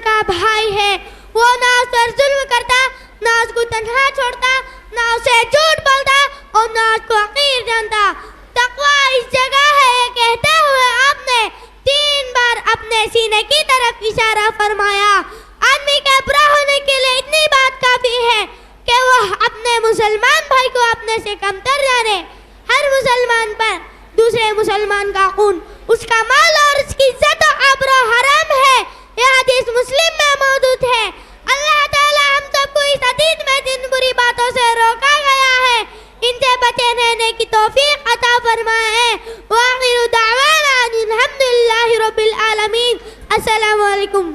का भाई है। वो ना उस पर जुल्म करता, ना उसको तन्हा छोड़ता, ना उसे झूठ बोलता और ना उसको हकीर जानता। तकवा इस जगह है ये कहते हुए आपने 3 बार अपने सीने की तरफ इशारा फरमाया। आदमी के बुरा होने के लिए इतनी बात काफी है कि वह अपने मुसलमान भाई को अपने से कमतर जाने। हर मुसलमान पर दूसरे मुसलमान का खून, उसका माल और उसकी इज्जत और आबरू हराम है। यह हदीस मुस्लिम में मौजूद है। अल्लाह ताला हम सबको इस अतीत में जिन बुरी बातों से रोका गया है इनसे बचे रहने की तौफीक अता फरमाए। व आखिरु दावाना अनिल हम्दुलिल्लाहि रब्बिल आलमीन। अस्सलामु अलैकुम।